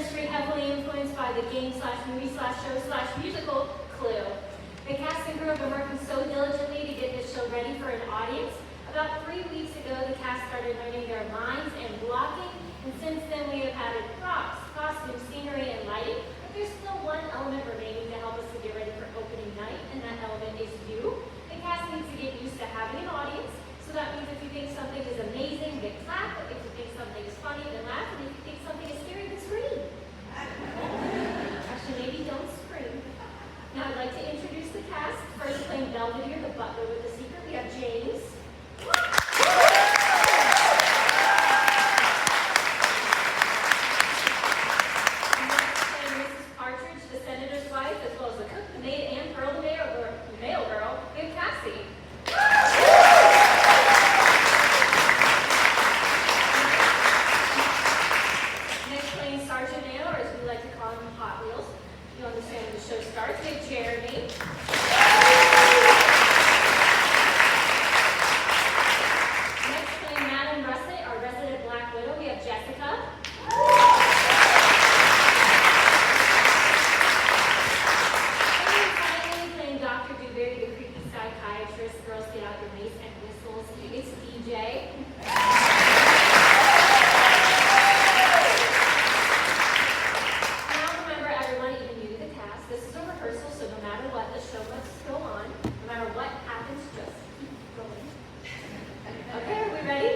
history heavily influenced by the game/movie/show/musical Clue. The cast and crew have been working so diligently to get this show ready for an audience. About 3 weeks ago, the cast started learning their lines and blocking, and since then we have added props, costumes, scenery, and lighting. But there's still one element remaining to help us to get ready for opening night, and that element is you. The cast needs to get used to having an audience, so that means if you think something is amazing, then clap. If you think something is funny, then laugh. And if you think something is scary, then scream. Actually, maybe don't scream. Now I'd like to introduce the cast. First, playing Belvedere, the butler with the secret, we have James. Next, playing Mrs. Partridge, the senator's wife, as well as the cook, the maid, and Pearl, the mail girl, we have Cassie. Next, playing Sergeant Man, or as we like to call him, Hot Wheels. You understand when the show starts. We have Jeremy. Next, playing Madam Russet, our resident Black Widow, we have Jessica. And finally, playing Dr. Dewberry, the creepy psychiatrist. Girls, get out your mace and whistles. It's DJ. Now remember, everyone, even you, the cast, this is a rehearsal, so no matter what, the show must go on. No matter what happens, just keep going. Okay, are we ready?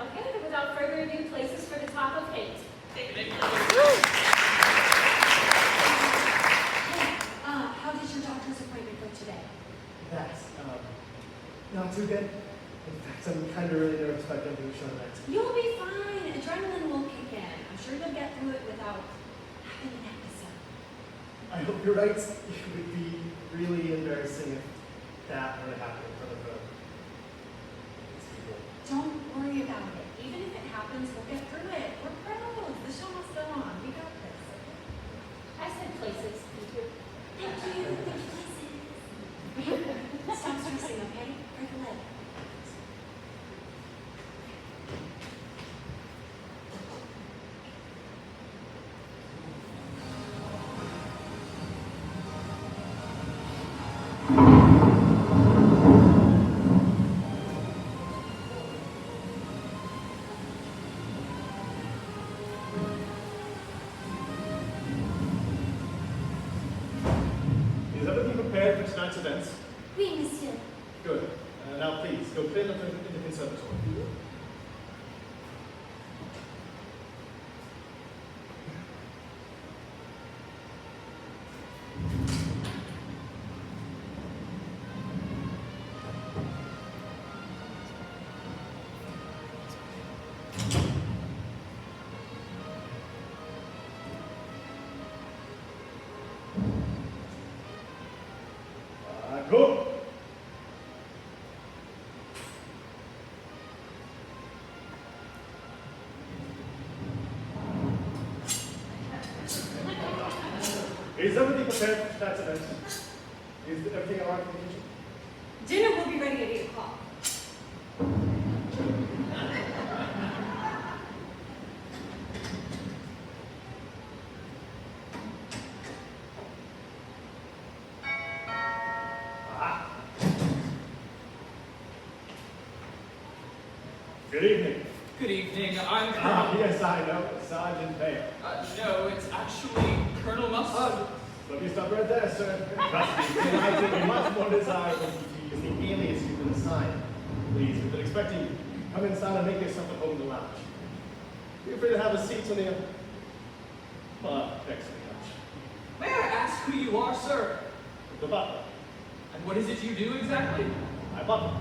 Okay, without further ado, places for the top of eight. How did your doctor's appointment go today? That's, not too good. In fact, I'm kind of really nervous about going to a show tonight. You'll be fine. Adrenaline will kick in. I'm sure you'll get through it without having an episode. I hope you're right. It would be really embarrassing if that were to happen in front of these people. Don't worry about it. Even if it happens, we'll get through it. We're pros. The show must go on. We got this. I said places. Thank you. Thank you, places. Stop stressing, okay? Break a leg. Is everything prepared for tonight's events? Oui, monsieur. Good. Now please, go clear the conservatory. Go! Is everything prepared for tonight's event? Is everything all right in the kitchen? Dinner will be ready at 8 o'clock. Good evening. Good evening. I'm Yes, I know. Sergeant Bale. No, it's actually Colonel Mustard. Let me stop right there, sir. Trust me, tonight will be much more desirable to use the alias you've been assigned. Please, we've been expecting you. Come inside and make yourself at home in the lounge. Feel free to have a seat on the next to the couch. May I ask who you are, sir? The butler. And what is it you do exactly? My butler.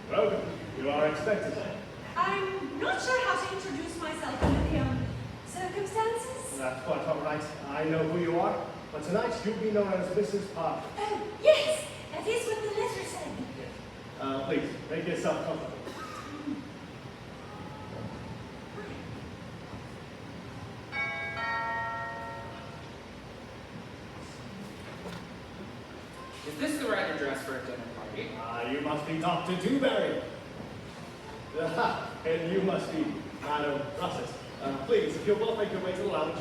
Welcome. You are expected. I'm not sure how to introduce myself under the circumstances. That's quite all right. I know who you are. But tonight you'll be known as Mrs. Parker. Oh, yes, that is what the letter said. Please, make yourself comfortable. Welcome. You are expected. I'm not sure how to introduce myself under the circumstances. That's quite all right. I know who you are. But tonight you'll be known as Mrs. Parker. Yes. Please, make yourself comfortable. dress for a dinner party. Ah, you must be Dr. Dewberry. And you must be Madam Russet. Please, if you'll both make your way to the lounge.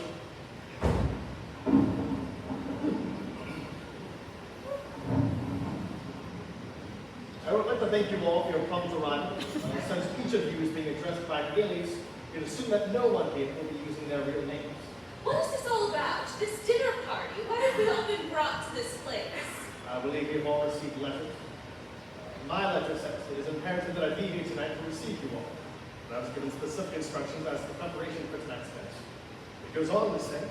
I would like to thank you all for your prompt arrival. Since each of you is being addressed by alias, you'd assume that no one here will be using their real names. What is this all about? This dinner party? Why have we all been brought to this place? I believe you've all received letters. My letter says it is imperative that I be here tonight to receive you all. And I was given specific instructions as to the preparation for tonight's event. It goes on to say,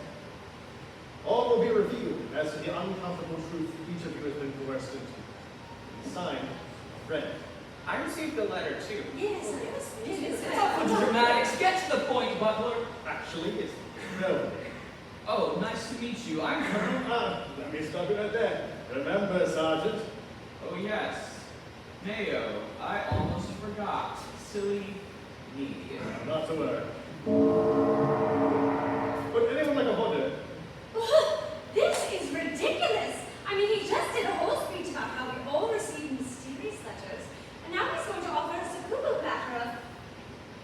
all will be revealed as to the uncomfortable truth each of you has been coerced into. Signed, Fred. I received the letter too. Yes, I was Oh, dramatics, get to the point, Butler. Actually, it's no. Oh, nice to meet you. I'm Colonel. Let me stop you right there. Remember, Sergeant. Oh, yes. Mayo, I almost forgot. Silly me. Not to worry. Would anyone like a hot dog? This is ridiculous. I mean, he just did a whole speech about how we all received mysterious letters, and now he's going to offer us a cuckoo platter of...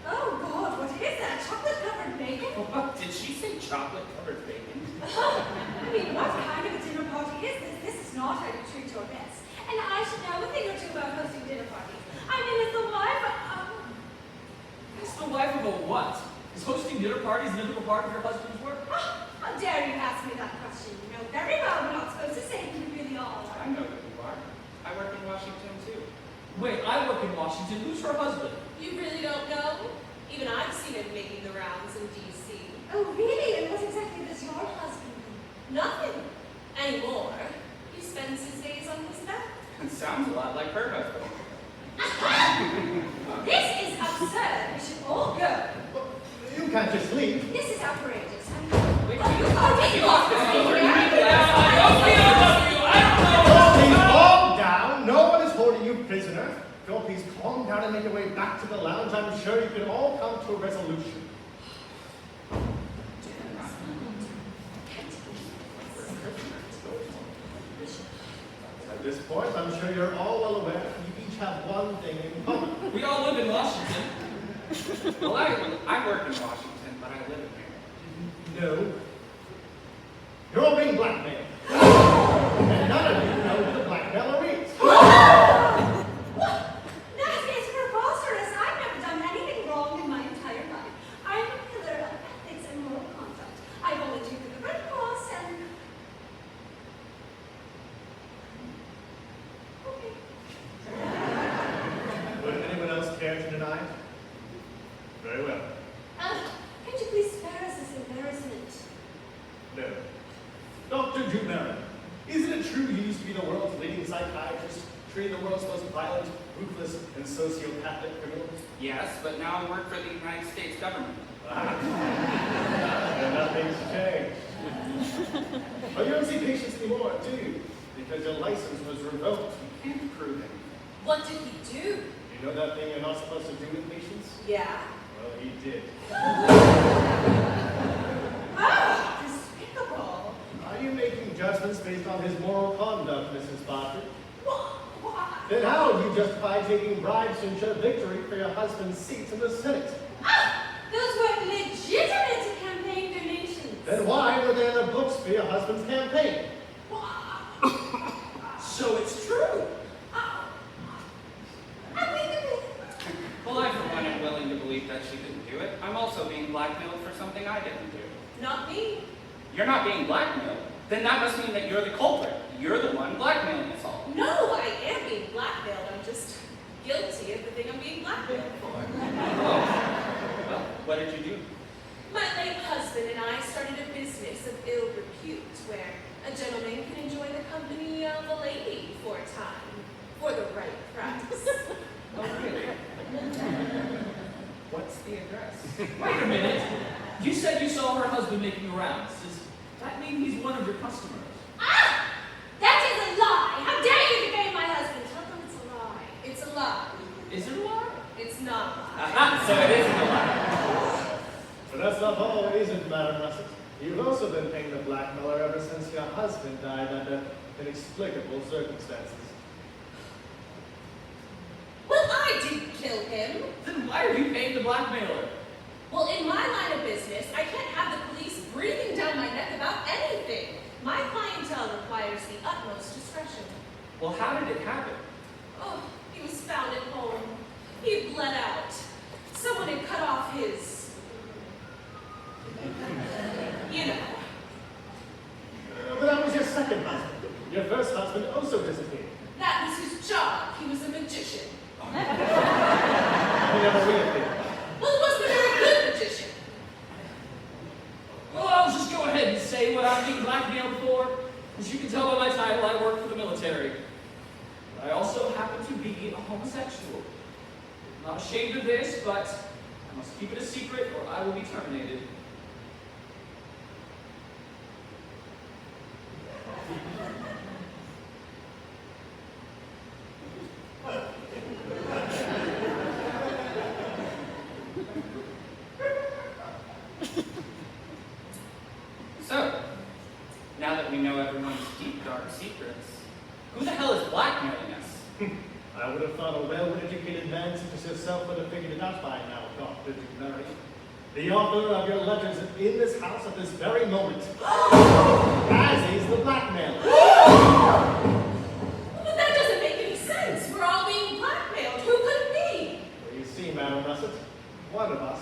Oh, God, what is that? Chocolate-covered bacon? What? Did she say chocolate-covered bacon? I mean, what kind of a dinner party is this? This is not how you treat your guests. And I should know a thing or two about hosting dinner parties. I mean, as the wife of... It's the wife of a what? Is hosting dinner parties an integral part of your husband's work? How dare you ask me that question? You know very well we're not supposed to say who we really are. I know who you are. I work in Washington too. Wait, I work in Washington. Who's her husband? You really don't know? Even I've seen him making the rounds in D.C. Oh, really? And what exactly does your husband do? Nothing. Anymore. He spends his days on his back. It sounds a lot like her husband. This is absurd. We should all go. Well, you can't just leave. This is outrageous. Wait, You lost this Please calm down. No one is holding you prisoner. Go, please calm down and make your way back to the lounge. I'm sure you can all come to a resolution. At this point, I'm sure you're all well aware you each have one thing in common. We all live in Washington. Well, I work in Washington, but I live in here. No. You're all being blackmailed. And none of you know who the blackmailer is. That is preposterous. I've never done anything wrong in my entire life. I'm a pillar of ethics and moral conduct. I volunteered for the Red Cross and... Okay. Would anyone else care to deny it? Very well. Can you please spare us this embarrassment? No. Dr. Dewberry, isn't it true you used to be the world's leading psychiatrist, treating the world's most violent, ruthless, and sociopathic criminals? Yes, but now I work for the United States government. And nothing's changed. But you don't see patients anymore, do you? Because your license was revoked. You can't prove it. What did he do? You know that thing you're not supposed to do with patients? Yeah. Well, he did. Ah, despicable. Are you making judgments based on his moral conduct, Mrs. Bartlett? Why? Then how would you justify taking bribes to ensure victory for your husband's seat in the Senate? Ah, those were legitimate campaign donations. Then why were they in the books for your husband's campaign? So it's true. Well, I for one am willing to believe that she didn't do it. I'm also being blackmailed for something I didn't do. Not me. You're not being blackmailed. Then that must mean that you're the culprit. You're the one blackmailing us all. No, I am being blackmailed. I'm just guilty of the thing I'm being blackmailed for. Oh. Well, what did you do? My late husband and I started a business of ill repute where a gentleman can enjoy the company of a lady for a time, for the right price. Oh, really? What's the address? Wait a minute. You said you saw her husband making the rounds. Does that mean he's one of your customers? Ah! That is a lie! How dare you defame my husband? Tell them it's a lie. It's a lie. Is it a lie? It's not a lie. Aha, so it isn't a lie. But that's not all, is it, Madam Russet? You've also been paying the blackmailer ever since your husband died under inexplicable circumstances. him. Then why are you paying the blackmailer? Well, in my line of business, I can't have the police breathing down my neck about anything. My clientele requires the utmost discretion. Well, how did it happen? Oh, he was found at home. He bled out. Someone had cut off his... you know. But that was your second husband. Your first husband also disappeared. That was his job. He was a magician. He never reappeared. Well, he wasn't a very good magician. Well, I'll just go ahead and say what I'm being blackmailed for. As you can tell by my title, I work for the military. I also happen to be a homosexual. I'm not ashamed of this, but I must keep it a secret or I will be terminated. So, now that we know everyone's deep, dark secrets, who the hell is blackmailing us? I would have thought a well-educated man such as yourself would have figured it out by now, Dr. Dewberry. The author of your letters is in this house at this very moment. As is the blackmailer. But that doesn't make any sense. We're all being blackmailed. Who could it be? Well, you see, Madam Russet, one of us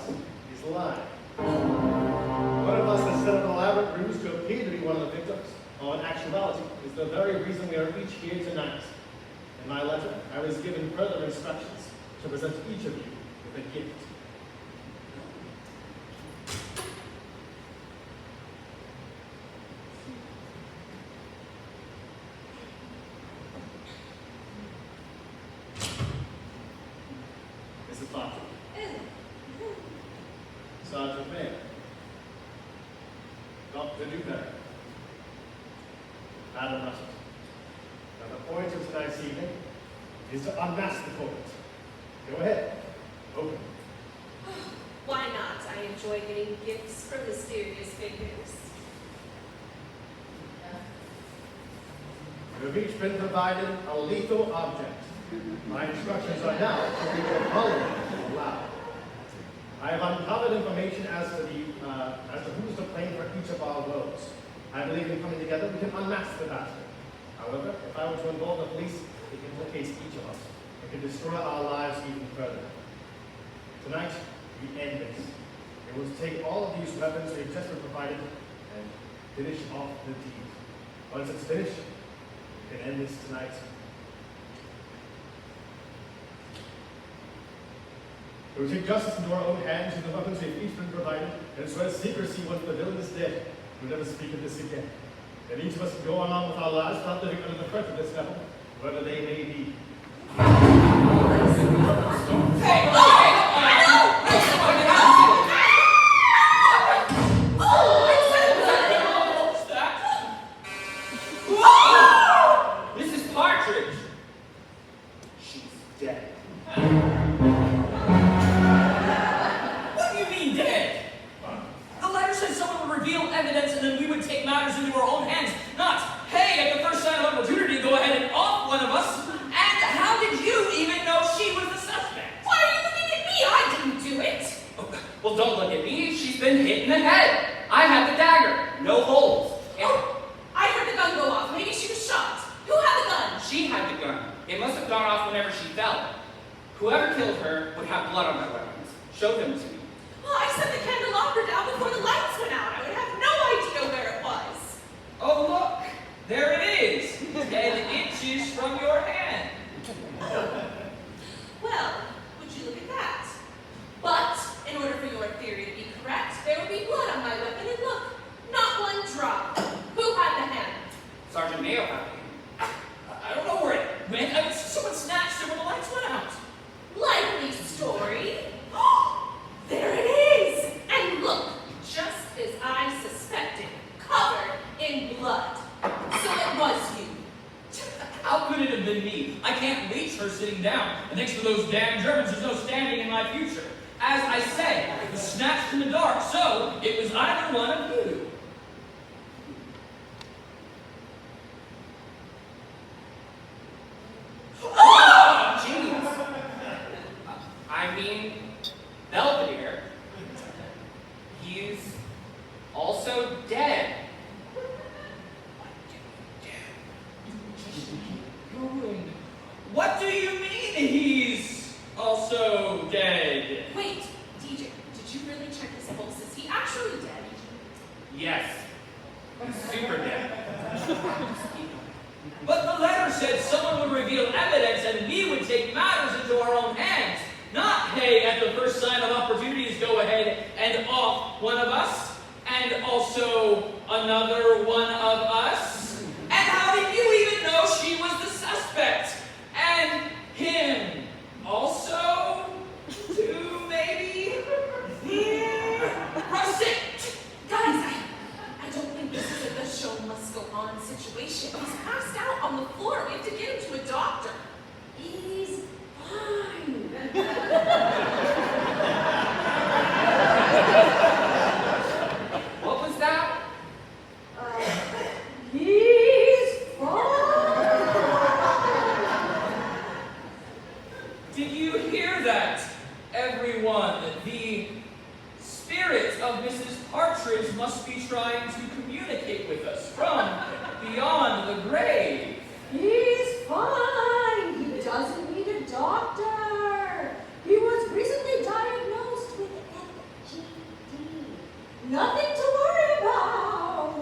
is lying. One of us has set up an elaborate ruse to appear to be one of the victims, or in actuality, is the very reason we are each here tonight. In my letter, I was given further instructions to present each of you with a gift. Mrs. Barton, Sergeant Mayer, Dr. Dewberry, Madam Russell. Now the point of tonight's evening is to unmask the culprit. Go ahead, open. Why not? I enjoy getting gifts from mysterious figures. You have each been provided a lethal object. My instructions are now to read your following aloud. I have uncovered information as to who's to blame for each of our woes. I believe in coming together we can unmask the bastard. However, if I were to involve the police, it implicates each of us. It can destroy our lives even further. Tonight, we end this. It will take all of these weapons we've just been provided and finish off the deed. Once it's finished, we can end this tonight. We will take justice into our own hands with the weapons we've each been provided, and swear secrecy once the villain is dead. We'll never speak of this again. And each of us can go on with our lives without living under the threat of this devil, whoever they may be. This is Partridge. She's dead. What do you mean dead? The letter said someone would reveal evidence and then we would take matters into our own hands. Not, hey, at the first sign of opportunity, go ahead and off one of us. And how did you even know she was the suspect? Why are you looking at me? I didn't do it. Well, don't look at me. She's been hit in the head. I had the dagger. No holes. And Oh, I heard the gun go off. Maybe she was shot. Who had the gun? she had the gun. It must have gone off whenever she fell. Whoever killed her would have blood on their weapons. Show them to me. Well, I set the candelabra down before the lights went out. I would have no idea where it was. Oh, look, there it is. 10 inches from your hand. Well, would you look at that? But in order for your theory to be correct, there would be blood on my weapon, and look, not one drop. Who had the hand? Sergeant Mayo had it. I don't know where it went. I mean, someone snatched it when the lights went out. Likely story. There it is! And look, just as I suspected, covered in blood. So it was you. How could it have been me? I can't reach her sitting down. And thanks to those damn Germans, there's no standing in my future. As I said, it was snatched in the dark, so it was either one of you. Oh, genius. I What do you mean he's also dead? Wait, DJ, did you really check his pulse? Is he actually dead? Yes. Super dead. But the letter said someone would reveal evidence and we would take matters into our own hands. Not, hey, at the first sign of opportunities, go ahead and off one of us, and also another one of us. And how did you even know she was the suspect? And him also? Too, maybe? Proceed! Guys, I don't think this is a the show must go on situation. He's passed out on the floor. We have to get him to a doctor. He's fine. What was that? He's fine. Did you hear that, everyone? The spirit of Mrs. Partridge must be trying to communicate with us from beyond the grave. He's fine. He doesn't need a doctor. He was recently diagnosed with FGD. Nothing to worry about.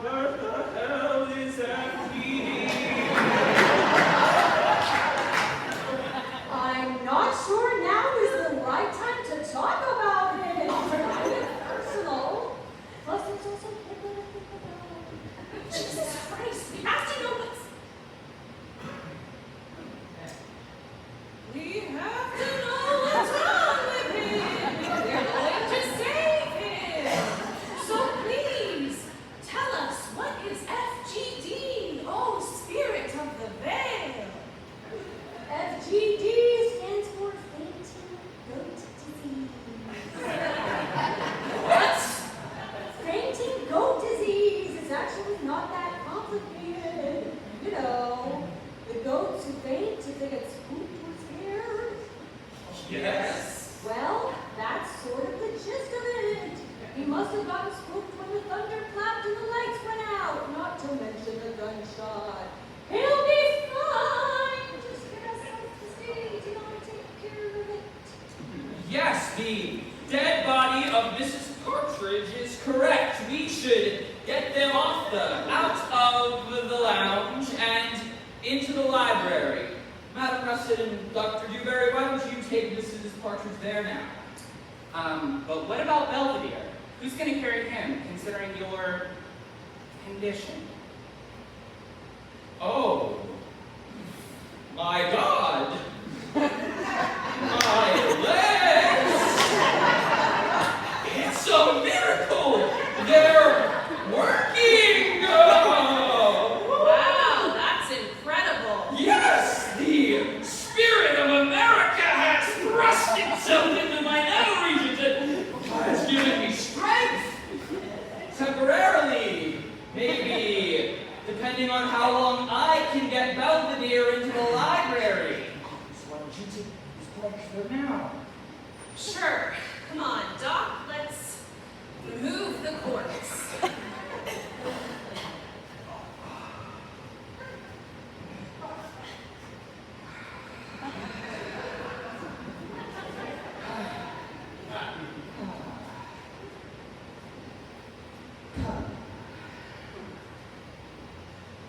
What the hell is FGD? I'm not sure now is the right time to talk about it. Kind of personal. Plus, it's also people to think about. Jesus Christ, we have to know what's... We have to know what's wrong with him. We're going to save him. So please, tell us, what is FGD? Oh, Spirit of the Veil. FGD stands for fainting goat disease. What? Fainting goat disease is actually not that complicated. You know, the goats who faint if they get spooked or scared. Yes. Well, that's sort of the gist of it. He must have gotten spooked when the thunder clapped and the lights went out, not to mention the gunshot. He'll be fine. Just get us out to stage and I'll take care of it. Yes, the dead body of Mrs. Partridge is correct. We should get them out of the lounge and into the library. Madam Russet and Dr. Dewberry, why don't you take Mrs. Partridge there now? But what about Belvedere? Who's going to carry him, considering your condition? Oh, my God! My legs! It's a miracle! They're working! Oh. Wow, that's incredible. Yes! The spirit of America has thrust itself into my nether regions and has given me strength! Temporarily, maybe, depending on how long I can get Belvedere into the library. So why don't you take this Partridge there now? Sure. Come on, Doc, let's remove the corpse.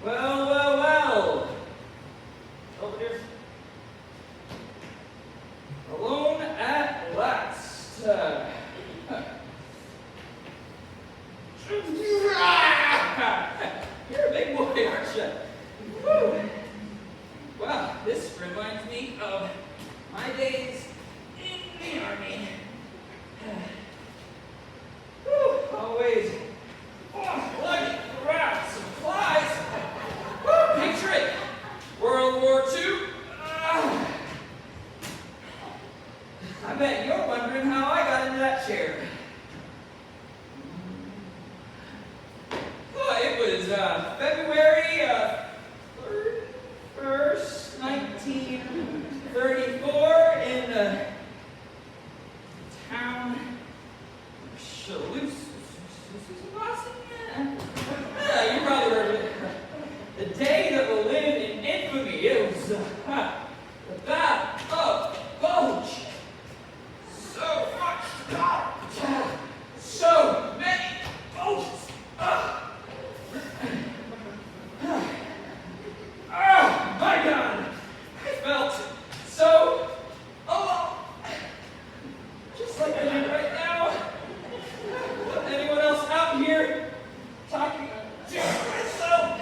Well, well, well. Belvedere's alone at last. You're a big boy, aren't you? Woo. Well, this reminds me of my days in the army. Whew, always lugging around supplies. Woo, picture it. World War II. I bet you're wondering how I got into that chair. Oh, it was February 1st, 1934 in the town of Toulouse. Yeah, you probably heard of it. The day that will live in infamy. was the Battle of Bulge. So much God, so many bulges. Oh my God, I felt so alone, just like I do right now. Anyone else out here talking to myself?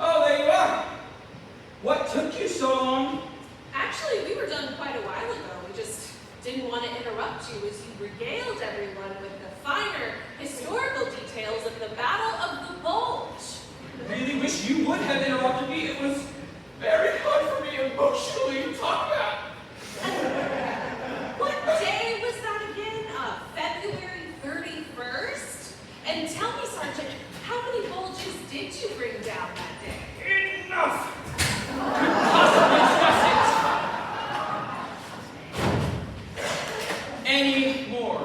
Oh, there you are. What took you so long? Actually, we were done quite a while ago. We just didn't want to interrupt you as you regaled everyone with the finer historical details of the Battle of the Bulge. Really wish you would have interrupted me. It was very hard for me emotionally to talk about. What day was that again? February 31st? And tell me, Sergeant, how many bulges did you bring down that day? Enough! Possibly discuss it. Any more?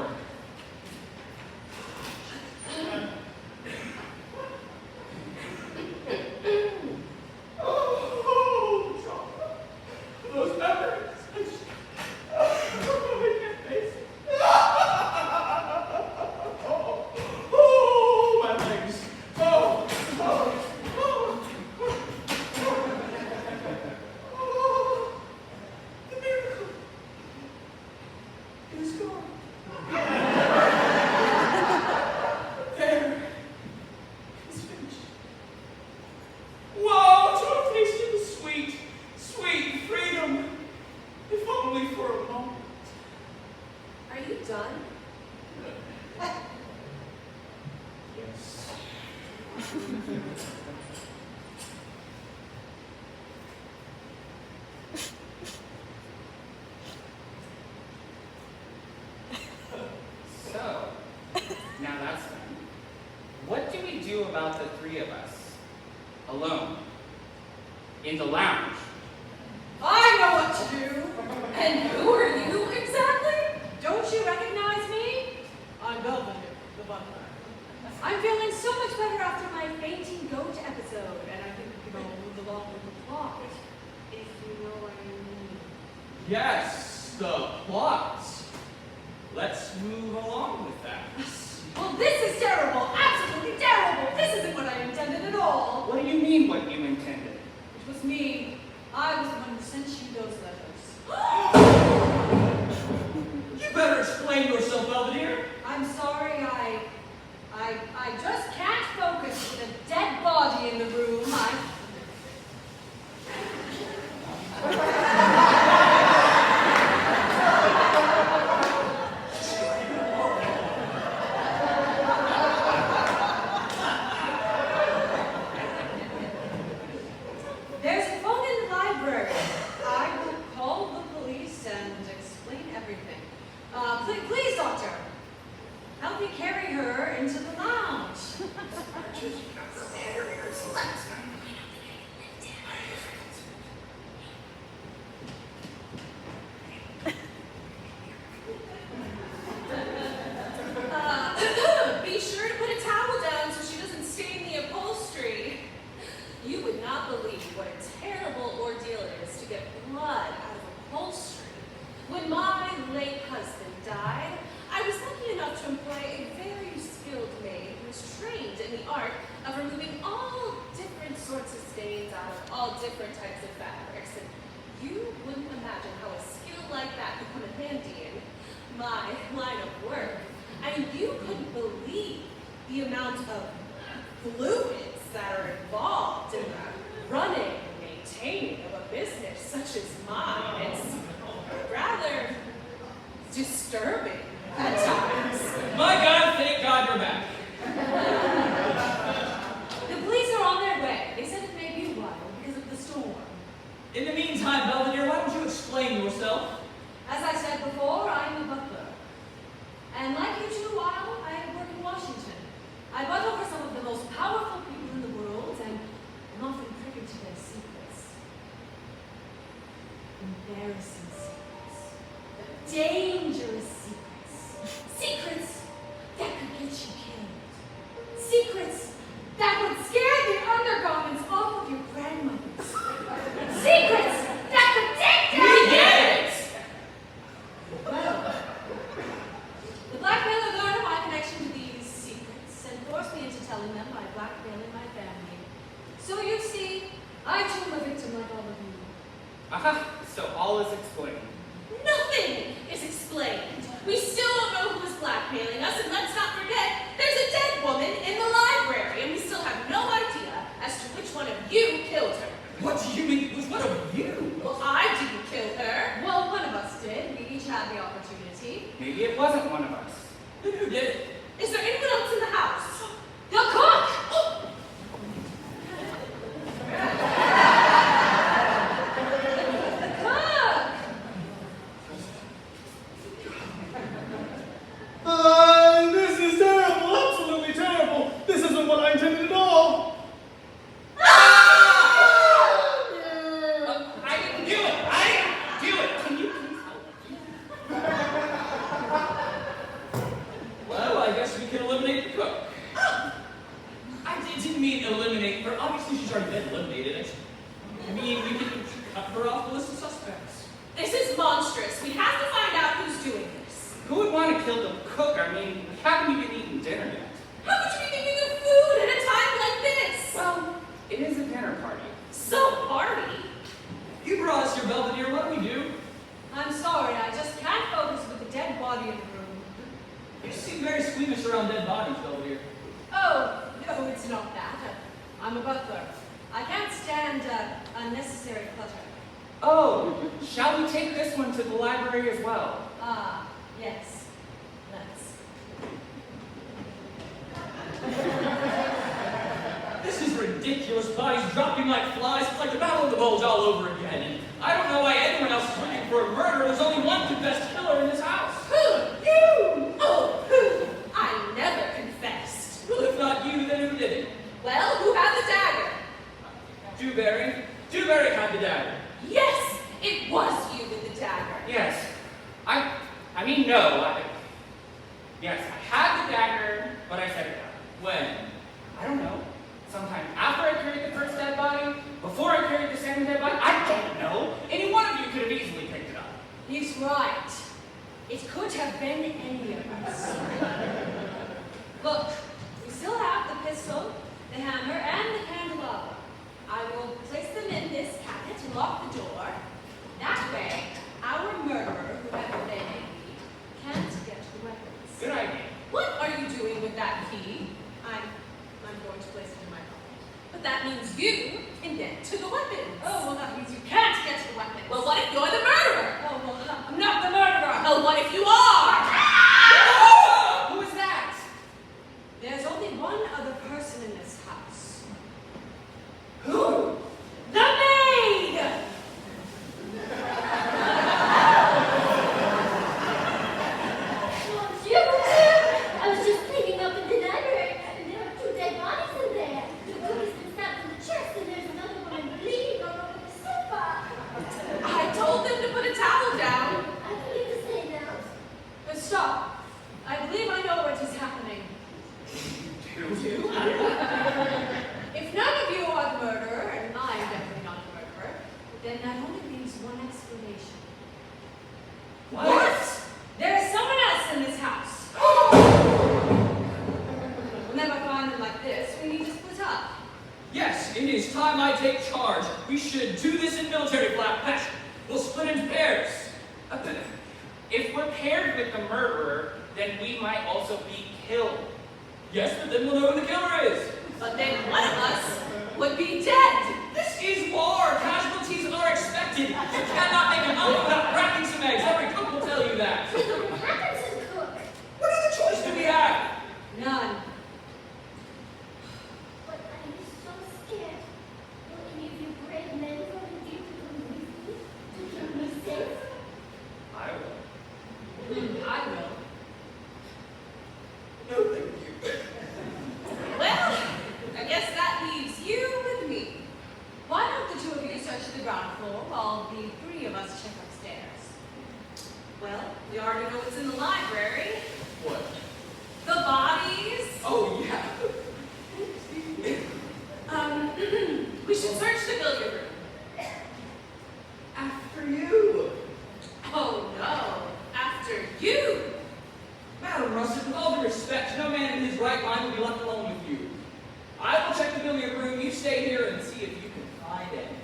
Oh, John, those memories. I can't face it. Oh, my legs. Oh. The miracle is gone. There is finished. Whoa, to have tasted the sweet, sweet freedom, if only for a moment. Are you done? Yes. So, now that's done. What do we do about the three of us? Alone. In the lounge. I know what to do. And who are you exactly? Don't you recognize me? I'm Belvedere, the butler. I'm feeling so much better after my fainting goat episode, and I think we can all move along with the plot, if you know what I mean. Yes, the plot. Let's move along with that. Well, this is terrible, absolutely terrible. This isn't what I intended at all. What do you mean what you intended? It was me. I was the one who sent you those letters. You better explain yourself, Belvedere. I'm sorry, I just can't focus with a dead body in the room. There's a phone in the library. I will call the police and explain everything. Please, doctor, help me carry her into the lounge. Be sure to put a towel down so she doesn't stain the upholstery. You would not believe what a terrible ordeal it is to get blood out of upholstery. When my late husband died, I was lucky enough to employ a very skilled maid who was trained in the art of removing all different sorts of stains out of all different types of fabrics. And you wouldn't imagine how a skill like that could come in handy in my line of work. I mean, you couldn't believe the amount of fluids that are involved in the running and maintaining of a business such as mine. It's rather disturbing at times. My God, thank God you're back. The police are on their way. They said it may be a while because of the storm. In the meantime, Belvedere, why don't you explain yourself? As I said before, I'm a butler. And like you two, I while, I work in Washington. I butt over some of the most powerful people in the world, and I'm often privy to their secrets. Embarrassing secrets. Dangerous secrets. Secrets that could get you killed. Secrets that would scare the undergarments off of your grandmothers. Secrets that could take down... We get it! Well, the blackmailer learned of my connection to these secrets and forced me into telling them by blackmailing my family. So you see, I too am a victim like all of you. Aha, so all is explained. Nothing is explained. We still don't know who is blackmailing us, and let's not forget, there's a dead woman in the library, and we still have no idea as to which one of you killed her. What do you mean it was one of you? Well, I didn't kill her. Well, one of us did. We each had the opportunity. Maybe it wasn't one of us. Then who did it? Is there anyone else in the house? The cook! The cook! This is terrible, absolutely terrible. This isn't what I intended at all. I didn't do it! I didn't do it! Can you please help? Well, I guess we can eliminate the cook. I didn't mean eliminate her. Obviously, she's already been eliminated. I mean, we can cut her off the list of suspects. This is monstrous. We have to find out who's doing this. Who would want to kill the cook? I mean, we haven't even eaten dinner yet. How could you be thinking of food at a time like this? Well, it is a dinner party. So party. You brought us your Belvedere. What do we do? I'm sorry, I just can't focus with the dead body in the room. You seem very squeamish around dead bodies, Belvedere. Oh, no, it's not that. I'm a butler. I can't stand unnecessary clutter. Oh, shall we take this one to the library as well? Ah, yes. Let's. This is ridiculous. Bodies dropping like flies. It's like the Battle of the Bulge all over again. And I don't know why anyone else is looking for a murderer. There's only one confessed killer in this house. Who? You? Oh, who? I never confessed. Well, if not you, then who did it? Well, who had the dagger? Dewberry. Dewberry had the dagger. Yes, it was you with the dagger. Yes. I mean, no. Yes, I had the dagger, but I set it down. When? I don't know. Sometime after I carried the first dead body? Before I carried the second dead body? I don't know. Any one of you could have easily picked it up. He's right. It could have been any of us. Look, we still have the pistol, the hammer, and the candelabra. I will place them in this cabinet and lock the door. That way, our murderer, whoever they may be, can't get the weapons. Good idea. What are you doing with that key? I'm going to place it in my pocket. But that means you can get to the weapons. Oh, well, that means you can't get to the weapons. Well, what if you're the murderer? Oh, well, I'm not the murderer. Oh, what if you are? Who is that? There's only one other person in this house. Who? The maid! I was just cleaning up in the library, and there are 2 dead bodies in there. The cook has been stabbed in the chest, and there's another woman bleeding all over the sofa. I told them to put a towel down. I believe the same now. But stop. I believe I know what is happening. If none of you are the murderer, and I'm definitely not the murderer, then that only leaves one explanation. What? There is someone else in this house. We'll never find them like this. We need to split up. Yes, it is time I take charge. We should do this in military fashion. We'll split into pairs. If we're paired with the murderer, then we might also be killed. Yes, but then we'll know who the killer is. But then one of us would be dead. This is war. Casualties are expected. You cannot make an omelet without cracking some eggs. Every cook will tell you that. What happens to the cook? What other choice do we have? None. But I'm so scared. Will any of you brave men volunteer to come with me to keep me safe? I will. I will. No, thank you. Well, I guess that leaves you with me. Why don't the two of you search the ground floor while the three of us check upstairs? Well, we already know what's in the library. What? The bodies. Oh, yeah. We should search the billiard room. After you. Oh no, after you. Madam Russet, with all due respect, no man in his right mind will be left alone with you. I will check the billiard room. You stay here and see if you can find anything.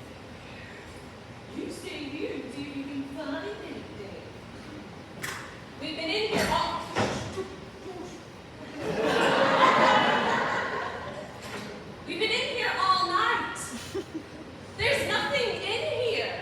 You stay here and see if you can find anything. We've been in here all. We've been in here all night. There's nothing in here.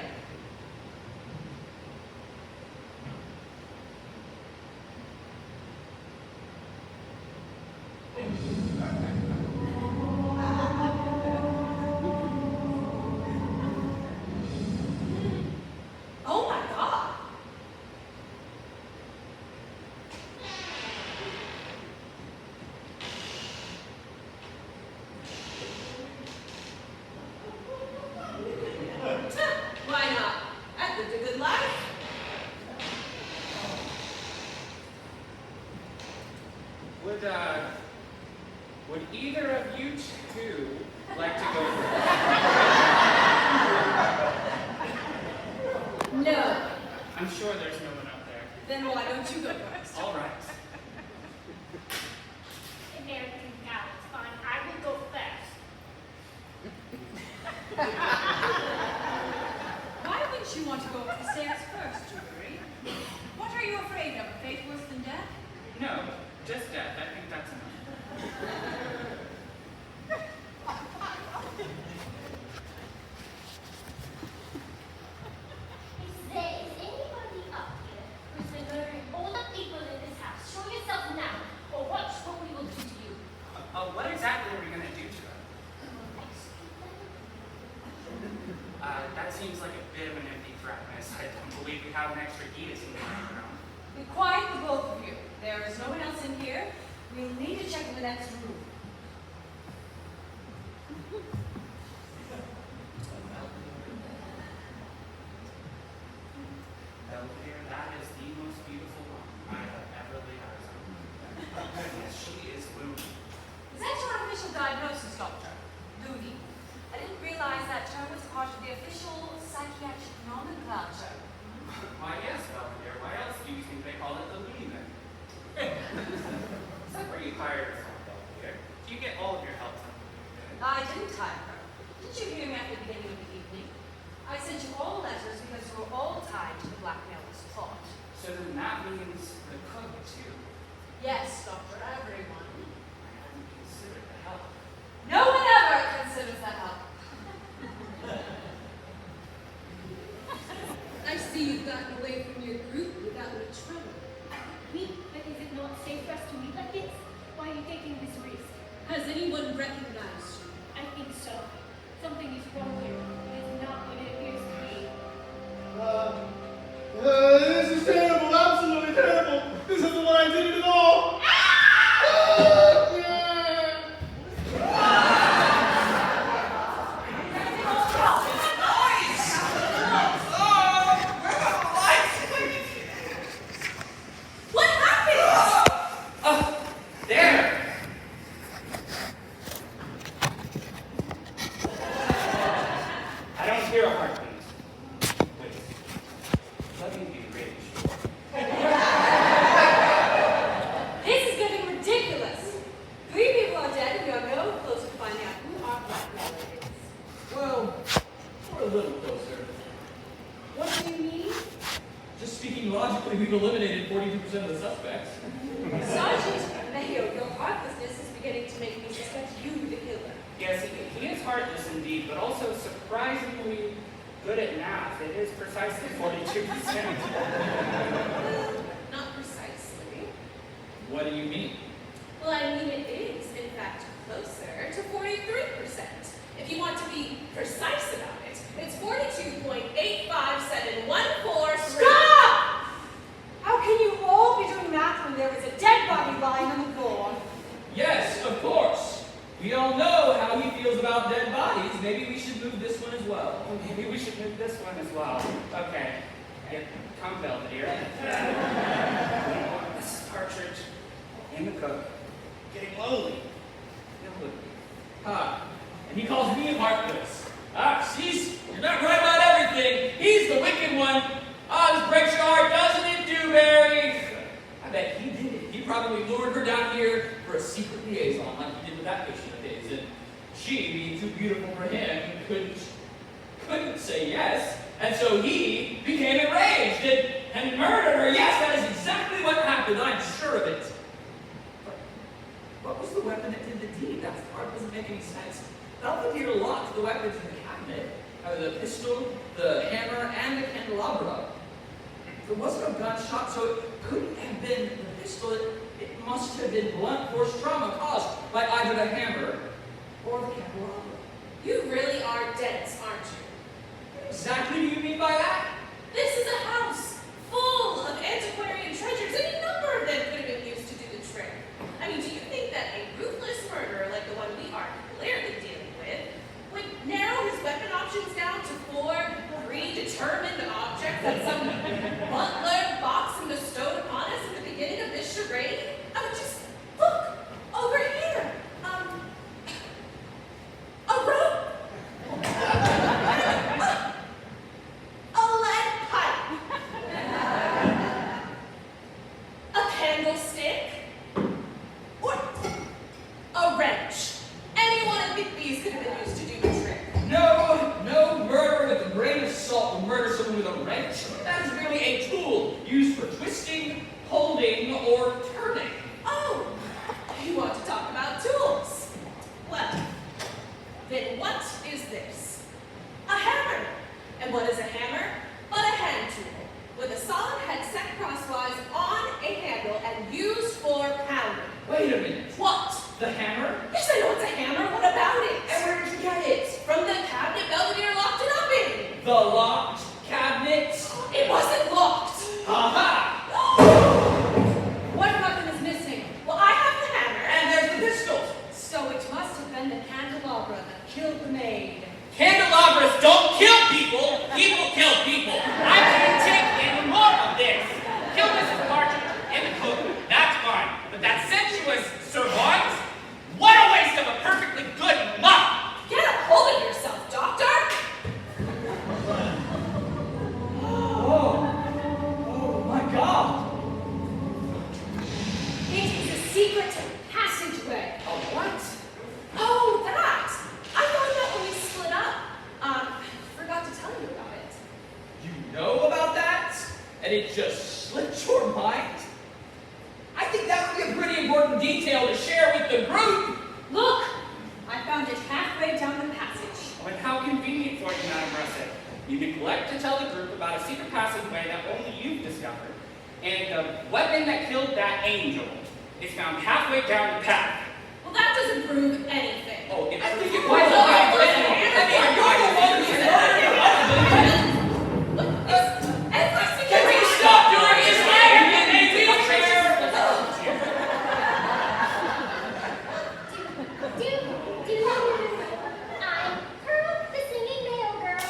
Oh my God. Why not? I've lived a good life. Would either of you two like to go first? No. I'm sure there's no one up there. Then why don't you go first? All right. American gal, it's fine. I will go first. Why wouldn't you want to go up the stairs first, Drury? What are you afraid of? A fate worse than death? No, just death. I think that's enough. Is anybody up here who's been murdering all the people in this house? Show yourself now, or watch what we will do to you. What exactly are we going to do to her? That seems like a bit of an empty threat, miss. I don't believe we have an extra key to see around. Be quiet, the both of you. There is no one else in here. We'll need to check in the next room. Belvedere, that is the most beautiful woman I have ever laid eyes on. Yes, she is loony. Is that your official diagnosis, Doctor? Loony. I didn't realize that term was part of the official psychiatric nomenclature. Why, yes, Belvedere. Why else do you think they call it the loony bin? Is that where you hired her from, Belvedere? Do you get all of your help from the loony bin? I didn't hire her. Did you hear me at the beginning of the evening? I sent you all letters because you were all tied to the blackmailer's plot. So then that means the cook, too. Yes, Doctor, everyone. I hadn't considered the help. No one ever considers that help. I see you've gotten away from your group without much trouble. We, but is it not safe for us to meet like this? Why are you taking this risk? Has anyone recognized you? I think so. Something is wrong here. It is not what it appears to be. This is terrible, absolutely terrible. This isn't what I did at all. What happened? There! I don't hear a heartbeat. Wait. Let me be really sure. This is getting ridiculous. 3 people are dead and we are no closer to finding out who our blackmailer is. Well, we're a little closer. What do you mean? Just speaking logically, we've eliminated 42% of the suspects. Sergeant Mayo, your heartlessness is beginning to make me suspect you the killer. Yes, he is heartless indeed, but also surprisingly good at math. It is precisely 42%. Not precisely. What do you mean? Well, I mean it is, in fact, closer to 43%. If you want to be precise about it, it's 42.85714. Stop! How can you all be doing math when there is a dead body lying on the floor? We all know how he feels about dead bodies. Maybe we should move this one as well. Maybe we should move this one as well. Okay. Yeah, come, Belvedere. Mrs. Partridge and the cook getting lonely. And he calls me heartless. See, you're not right about everything. He's the wicked one. This breaks your heart, doesn't it, Dewberry? I bet he did it. He probably lured her down here for a secret liaison like he did with that patient of his. And she, being too beautiful for him, couldn't say yes. And so he became enraged and murdered her. Yes, that is exactly what happened. I'm sure of it. But what was the weapon that did the deed? That part doesn't make any sense. Belvedere locked the weapons in the cabinet. The pistol, the hammer, and the candelabra. There wasn't a gunshot, so it couldn't have been the pistol. It must have been blunt force trauma caused by either the hammer or the candelabra. You really are dense, aren't you? What exactly do you mean by that? This is a house full of antiquarian treasures. Any number of them could have been used to do the trick. I mean, do you think that a ruthless murderer like the one we are clearly dealing with would narrow his weapon options down to 4 predetermined objects that some butler boxed and bestowed upon us at the beginning of this charade? I would just look over here. A rope. A lead pipe. A candlestick. Or a wrench. Any one of these could have been used to do the trick. No murderer with a grain of salt will murder someone with a wrench. That is merely a tool used for twisting, holding, or turning. Oh, you want to talk about tools? Well, then what is this? A hammer. And what is a hammer? But a hand tool, with a solid head set crosswise on a handle and used for pounding. Wait a minute. What? The hammer? Yes, I know it's a hammer. What about it? And where did you get it? From the cabinet Belvedere locked it up in. The locked cabinet? It wasn't locked. Aha! What weapon is missing? Well, I have the hammer. And there's the pistol. So it must have been the candelabra that killed the maid. Candelabras don't kill people. People kill people. I can't take any more of this. Kill Mrs. Partridge and the cook. That's fine. But that sensuous servant? What a waste of a perfectly good muff. Get a hold of yourself, Doctor. Oh my God. It is a secret passageway. Oh, what? Oh, that! I thought that when we split up. Forgot to tell you about it. You know about that? And it just slipped your mind? I think that would be a pretty important detail to share with the group. Look! I found it halfway down the passage. Oh, and how convenient for you, Madam Russet. You neglect to tell the group about a secret passageway that only you've discovered. And the weapon that killed that angel is found halfway down the path. Well, that doesn't prove anything. Oh, it I think it proves- was a Can we stop doing this? I'm Pearl, the singing mail girl.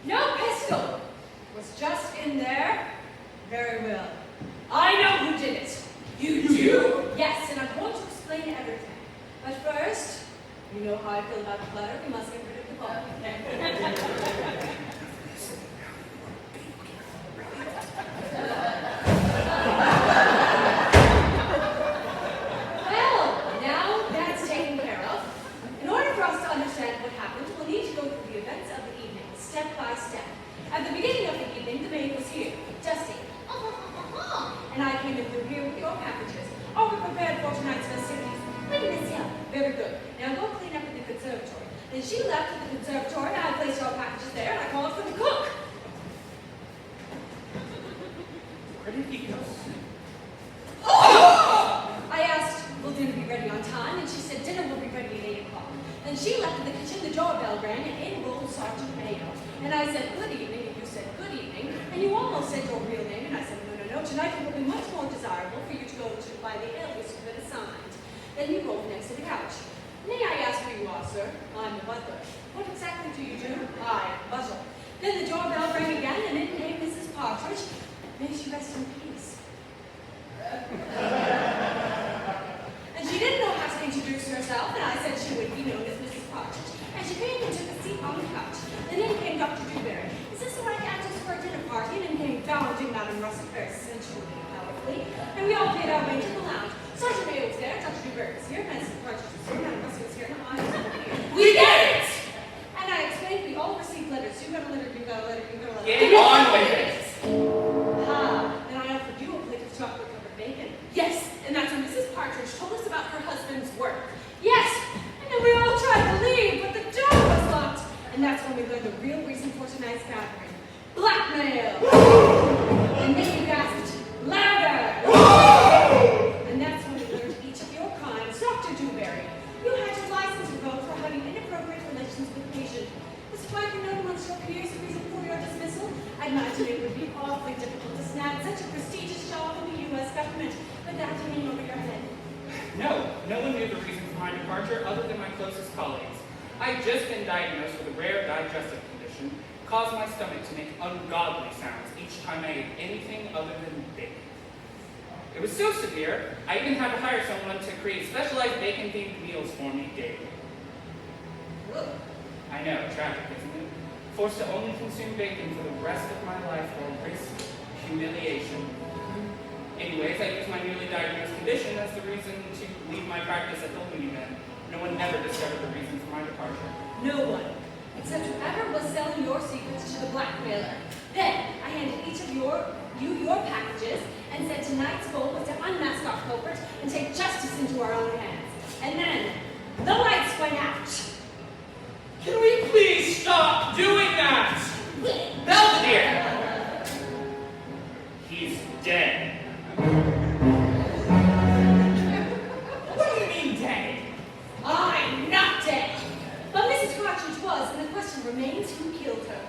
No pistol! Was just in there? Very well. I know who did it. You do? Yes, and I'm going to explain everything. But first, you know how I feel about clutter. We must get rid of the ball. Well, now that's taken care of. In order for us to understand what happened, we'll need to go through the events of the evening, step by step. At the beginning of the evening, the maid was here, Dusty. And I came in through here with your packages. Oh, we're prepared for tonight's festivities. Wait, Miss Young. Very good. Now go clean up in the conservatory. Then she left to the conservatory, and I placed your packages there, and I called for the cook. Where did he go? I asked, will dinner be ready on time? And she said, dinner will be ready at 8 o'clock. Then she left in the kitchen, the doorbell rang, and in rolled Sergeant Mayo. And I said, good evening, and you said, good evening, and you almost almost said your real name, and I said, no. Tonight it will be much more desirable for you to go to by the alias you've been assigned. Then you go next to the couch. May I ask who you are, sir? I'm the butler. What exactly do you do? I butler. Then the doorbell rang again, and in came Mrs. Partridge. May she rest in peace. And she didn't know how to introduce herself, and I said she would be known as Mrs. Partridge. And she came and took a seat on the couch. And then came Dr. Dewberry. Is this the right address for a dinner party? And then came Dowager Madam Russet very sensually and powerfully. And we all paid our way to the lounge. Sergeant Mayo was there, Dr. Dewberry was here, Mrs. Partridge was here, Madam Russet was here, and I was here. We get it! And I explained we all received letters. You got a letter, you got a letter, you got a letter. Get on with it. Then I offered you a plate of chocolate-covered bacon. Yes, and that's when Mrs. Partridge told us about her husband's work. Yes, and then we all tried to leave, but the door was locked. And that's when we learned the real reason for tonight's gathering. Blackmail! And then you gasped, louder! And that's when we learned each of your crimes. Dr. Dewberry, you had your license revoked for having inappropriate relations with a patient. Despite the known amongst your peers the reason for your dismissal, I imagine it would be awfully difficult to snag such a prestigious job in the U.S. government without hanging over your head. No one knew the reason for my departure other than my closest colleagues. I'd just been diagnosed with a rare digestive condition, caused my stomach to make ungodly sounds each time I ate anything other than bacon. It was so severe, I even had to hire someone to create specialized bacon-themed meals for me daily. I know, tragic, isn't it? Forced to only consume bacon for the rest of my life or risk humiliation. Anyways, I used my newly diagnosed condition as the reason to leave my practice at the Looney Bin. No one ever discovered the reason for my departure. No one, except whoever was selling your secrets to the blackmailer. Then I handed each of you your packages and said tonight's goal was to unmask our culprit and take justice into our own hands. And then the lights went out. Can we please stop doing that? Belvedere! He's dead. What do you mean dead? I'm not dead. But Mrs. Partridge was, and the question remains, who killed her?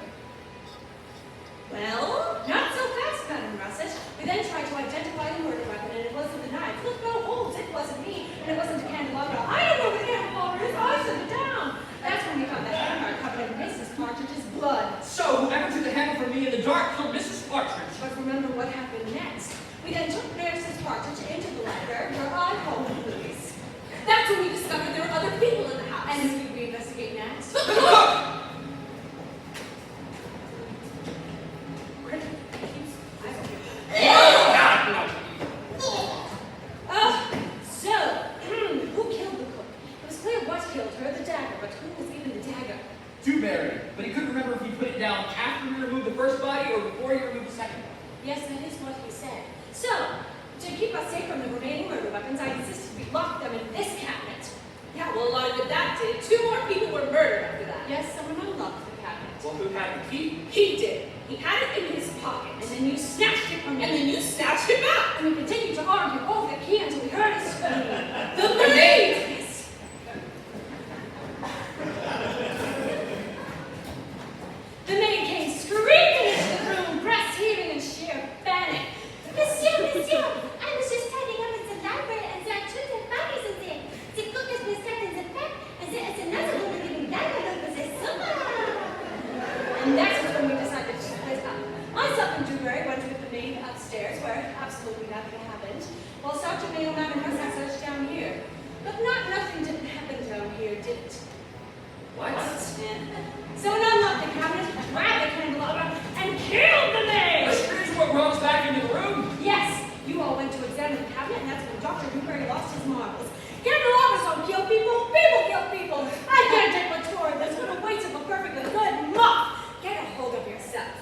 Well, not so fast, Madam Russet. We then tried to identify the murder weapon, and it wasn't the knife. Look, no holes, it wasn't me, and it wasn't a candelabra. I don't know where the candelabra is, I set it down. That's when we found the hammer covered in Mrs. Partridge's blood. So, whoever took the hammer from me in the dark killed Mrs. Partridge. But remember what happened next. We then took Mrs. Partridge into the library where I called the police. That's when we discovered there were other people in the house. And who did we investigate next? The cook! Who killed the cook? It was clear what killed her, the dagger, but who was given the dagger? Dewberry, but he couldn't remember if he put it down after he removed the first body or before he removed the second one. Yes, that is what he said. So, to keep us safe from the remaining murder weapons, I insisted we lock them in this cabinet. Yeah, well, a lot of good that did. 2 more people were murdered after that. Yes, someone unlocked the cabinet. Well, who had the key? He did. He had it in his pocket. And then you snatched it from me. And then you snatched him out. And we continued to argue over the key until we heard it scream. The maid! The maid came screaming into the room, breast heaving in sheer panic. Monsieur, I was just tidying up in the library and there are 2 dead bodies in there. The cook has been stabbed in the back and there is another woman living dagger over the sofa. And that was when we decided to split up. Myself and Dewberry went with the maid upstairs, where absolutely nothing happened, while Sergeant Mayo, Madam Russet searched down here. But nothing didn't happen down here, did it? What? Someone unlocked the cabinet, grabbed the candelabra, and killed the maid! The screws were brought us back into the room. Yes, you all went to examine the cabinet, and that's when Dr. Dewberry lost his marbles. Candelabras don't kill people, people kill people. I can't take much more of this. What a waste of a perfectly good muff. Get a hold of yourself.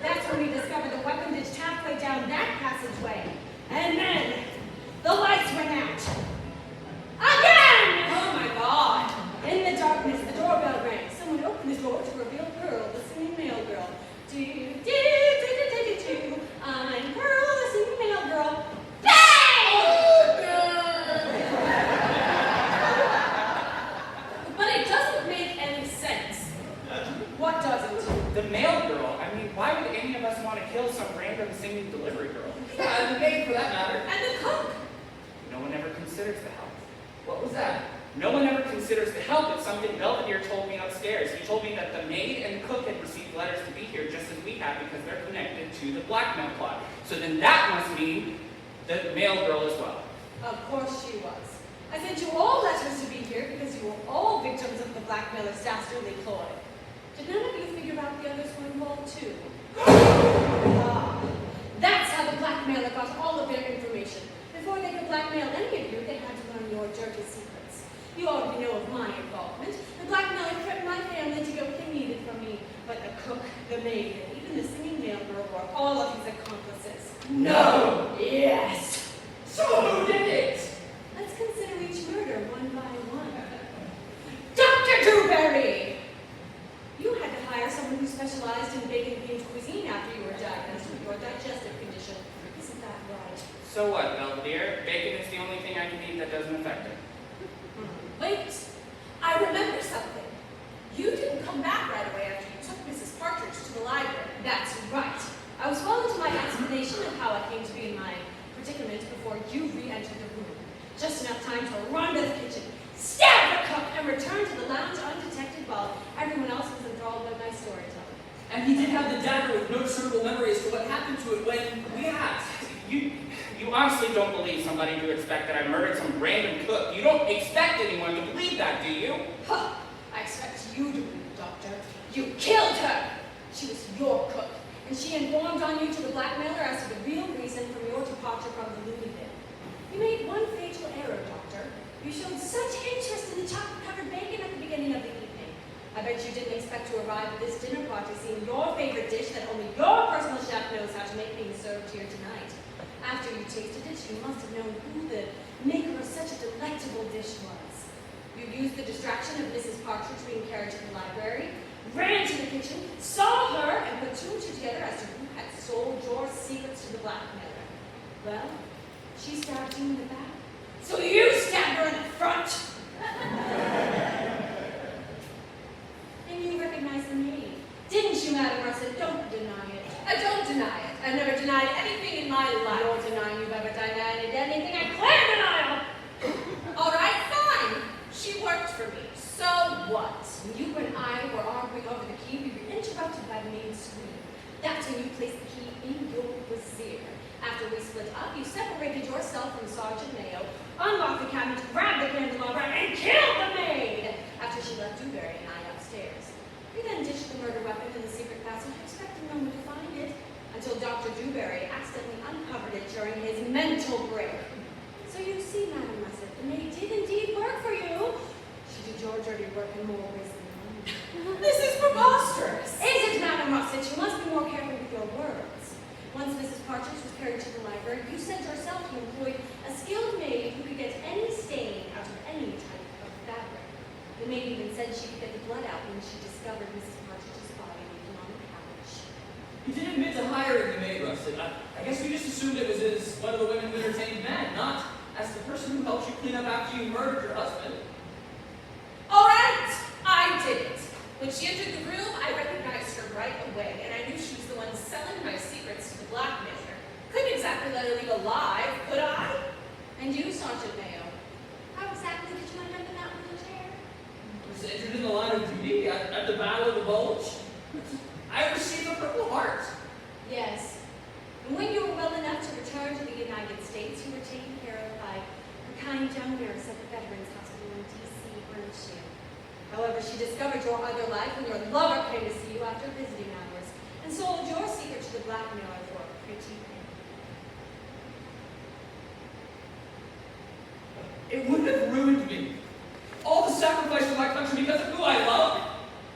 That's when we discovered the weapon ditched halfway down that passageway. And then, the lights went out. Again! Oh my god. In the darkness, the doorbell rang. Someone opened the door to reveal Pearl, the singing mail girl. Do, do, do, do, do, do. I'm Pearl, the singing mail girl. But it doesn't make any sense. What What doesn't? The mail girl. I mean, why would any of us want to kill some random singing delivery girl? Yeah, and the maid for that matter. And the cook. No one ever considers the help. What was that? No one ever considers the help. It's something Belvedere told me upstairs. He told me that the maid and the cook had received letters to be here just as we have because they're connected to the blackmail plot. So then that must mean the mail girl as well. Of course she was. I sent you all letters to be here because you were all victims of the blackmailer's dastardly ploy. Did none of you figure out the others were involved too? Ah, that's how the blackmailer got all of their information. Before they could blackmail any of you, they had to learn your dirty secrets. You already know of my involvement. The blackmailer threatened my family to get what they needed from me. But the cook, the maid, and even the singing mail girl were all of his accomplices. No! Yes! So who did it? Let's consider each murder one by one. Dr. Dewberry! You had to hire someone who specialized in bacon-themed cuisine after you were diagnosed with your digestive condition. Isn't that right? So what, Belvedere? Bacon is the only thing I can eat that doesn't affect it. Wait, I remember something. You didn't come back right away after you took Mrs. Partridge to the library. That's right. I was well into my explanation of how I came to be in my predicament before you re-entered the room. Just enough time to run to the kitchen, stab the cook, and return to the lounge undetected while everyone else was enthralled by my storytelling. And he did have the dagger with no discernible memory as to what happened to it when we asked. You honestly don't believe somebody to expect that I murdered some random cook. You don't expect anyone to believe that, do you? Huh, I expect you to believe it, Doctor. You killed her! She was your cook, and she informed on you to the blackmailer as to the real reason for your departure from the Louisville. You made one fatal error, Doctor. You showed such interest in the chocolate-covered bacon at the beginning of the evening. I bet you didn't expect to arrive at this dinner party seeing your favorite dish that only your personal chef knows how to make being served here tonight. After you tasted it, you must have known who the maker of such a delectable dish was. You used the distraction of Mrs. Partridge being carried to the library, ran to the kitchen, saw her, and put two and two together as to who had sold your secrets to the blackmailer. Well, she stabbed you in the back, so you stabbed her in the front. And you recognized the maid, didn't you, Madam Russet? Don't deny it. I don't deny it. I've never denied anything in my life. You're denying you've ever denied anything. I claim denial. All right, fine. She worked for me. So what? When you and I were arguing over the key, we were interrupted by the maid's scream. That's when you placed the key in your brassiere. After we split up, you separated yourself from Sergeant Mayo, unlocked the cabinet, grabbed the candelabra, and killed the maid after she left Dewberry and I upstairs. You then ditched the murder weapon in the secret passage, expecting no one to find it, until Dr. Dewberry accidentally uncovered it during his mental break. So you see, Madam Russet, the maid did indeed work for you. She did your dirty work in more ways than one. This is preposterous. Is it, Madam Russet? You must be more careful with your words. Once Mrs. Partridge was carried to the library, you said yourself you employed a skilled maid who could get any stain out of any type of fabric. The maid even said she could get the blood out when she discovered Mrs. Partridge's body laying on the couch. He didn't admit to hiring the maid, Rusted. I guess we just assumed it was as one of the women who entertained men, not as the person who helped you clean up after you murdered your husband. All right, I did it. When she entered the room, I recognized her right away, and I knew she was the one selling my secrets to the blackmailer. Couldn't exactly let her leave alive, could I? And you, Sergeant Mayo, how exactly did you end up in that wheelchair? I was injured in the line of duty at the Battle of the Bulge. I received a Purple Heart. Yes. And when you were well enough to return to the United States, you were taken care of by a kind young nurse at the Veterans Hospital in D.C. Bernstein. However, she discovered your other life when your lover came to see you after visiting hours and sold your secret to the blackmailer for a pretty penny. It would have ruined me. All the sacrifice for my country because of who I love.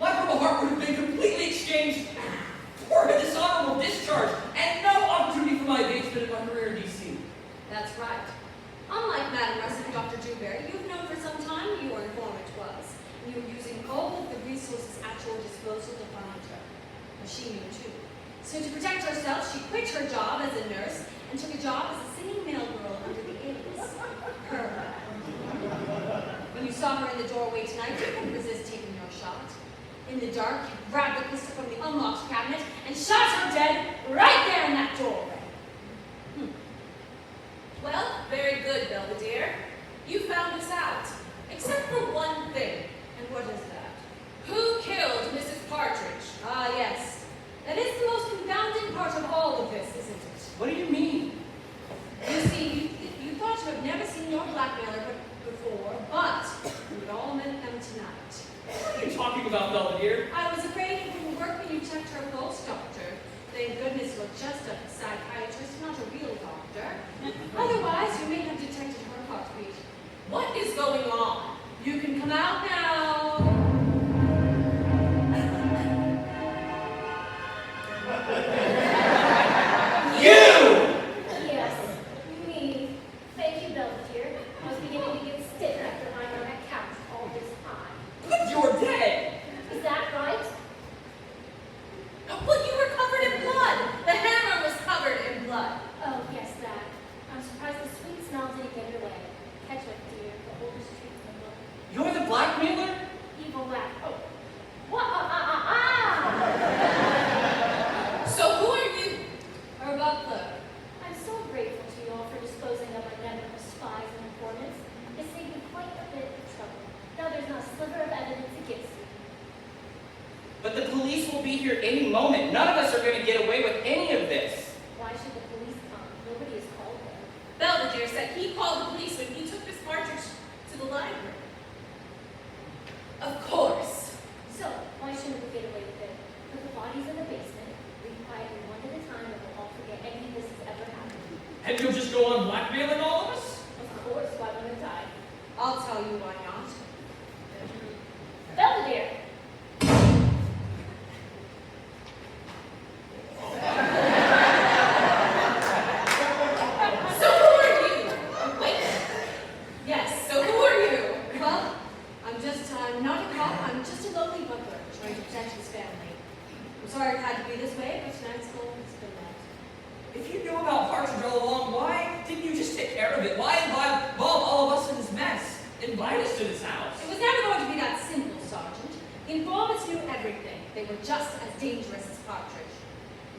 My Purple Heart would have been completely exchanged for a dishonorable discharge and no opportunity for my advancement in my career in D.C. That's right. Unlike Madam Russet and Dr. Dewberry, you've known for some time who your informant was. And you were using all of the resources at your disposal to find her. But she knew too. So to protect herself, she quit her job as a nurse and took a job as a singing mail girl under the alias Her. When you saw her in the doorway tonight, you couldn't resist taking your shot. In the dark, you grabbed the pistol from the unlocked cabinet and shot her dead right there in that doorway. Well, very good, Belvedere. You found us out. Except for one thing. And what is that? Who killed Mrs. Partridge? Ah, yes. That is the most confounding part of all of this, isn't it? What do you mean? You see, you thought you had never seen your blackmailer before, but you had all met them tonight. What are you talking about, Belvedere? I was afraid it wouldn't work when you checked her pulse, Doctor. Thank goodness you're just a psychiatrist, not a real doctor. Otherwise, you may have detected her heartbeat. What is going on? You can come out now. Yes, me. Thank you, Belvedere. I was beginning to get stiff after lying on that couch all this time. But you're dead! Is that right? Well, you were covered in blood. The hammer was covered in blood. Oh, yes, that. I'm surprised the sweet smell didn't get away. Ketchup, dear, the oldest treatment book. You're the blackmailer? Evil laugh. Oh. What? So who are you? Her butler. I'm so grateful to you all for disposing of my network of spies and informants. It saved me quite a bit of trouble. Now there's not a sliver of evidence against you. But the police will be here any moment. None of us are going to get away with any of this. Why should the police come? Nobody has called them. Belvedere said he called the police when he took Miss Partridge to the library. Of course. So, why shouldn't we get away with it? Put the bodies in the basement, leave quietly one at a time, and we'll all forget any of this has ever happened. And you'll just go on blackmailing all of us? Of course, why wouldn't I? I'll tell you why not. Belvedere! So who are you? Wait. Yes, so who are you? Well, I'm not a cop, I'm just a lonely butler trying to protect his family. I'm sorry it had to be this way, but tonight's goal has been met. If you knew about Partridge all along, why didn't you just take care of it? Why involve all of us in this mess? Invite us to this house. It was never going to be that simple, Sergeant. The informants knew everything. They were just as dangerous as Partridge.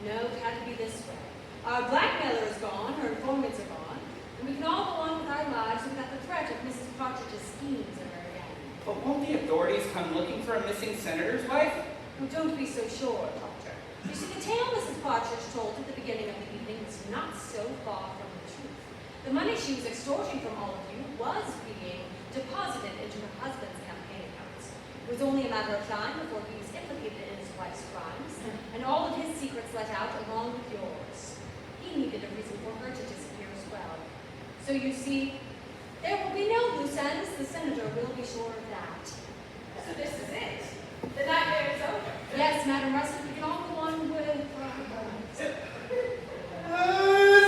No, it had to be this way. Our blackmailer is gone, her informants are gone, and we can all go on with our lives without the threat of Mrs. Partridge's schemes ever again. But won't the authorities come looking for a missing senator's wife? Oh, don't be so sure, Doctor. You see, the tale Mrs. Partridge told at the beginning of the evening was not so far from the truth. The money she was extorting from all of you was being deposited into her husband's campaign accounts. It was only a matter of time before he was implicated in his wife's crimes, and all of his secrets let out along with yours. He needed a reason for her to disappear as well. So you see, there will be no loose ends. The senator will be sure of that. So this is it. The nightmare is over. Yes, Madam Russell, we can all go on with This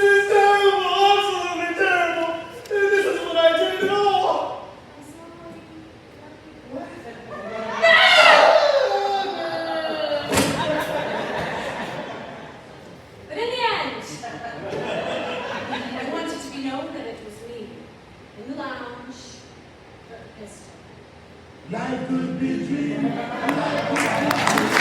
is terrible, absolutely terrible. This isn't what I did at all. I'm sorry. But in the end, I want it to be known that it was me, in the lounge, with a pistol. Life could be a dream. Life could be a dream.